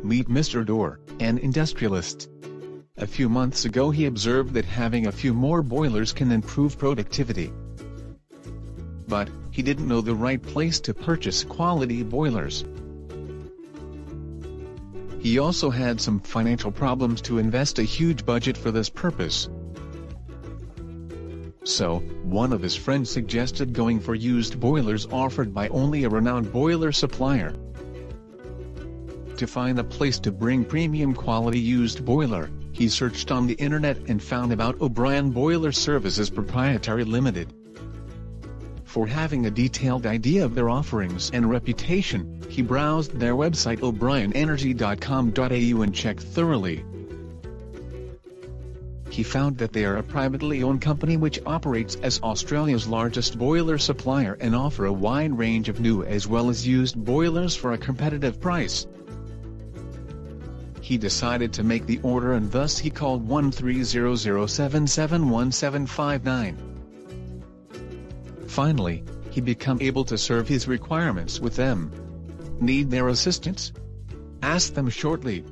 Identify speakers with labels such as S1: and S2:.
S1: Meet Mr. Door, an industrialist. A few months ago he observed that having a few more boilers can improve productivity. But, he didn't know the right place to purchase quality boilers. He also had some financial problems to invest a huge budget for this purpose. So, one of his friends suggested going for used boilers offered by only a renowned boiler supplier. To find a place to bring premium quality used boiler, he searched on the internet and found about O'Brien Boiler Services Pty Ltd. For having a detailed idea of their offerings and reputation, he browsed their website o'brienenergy.com.au and checked thoroughly. He found that they are a privately owned company which operates as Australia's largest boiler supplier and offer a wide range of new as well as used boilers for a competitive price. He decided to make the order and thus he called 1300771759. Finally, he became able to serve his requirements with them. Need their assistance? Ask them shortly.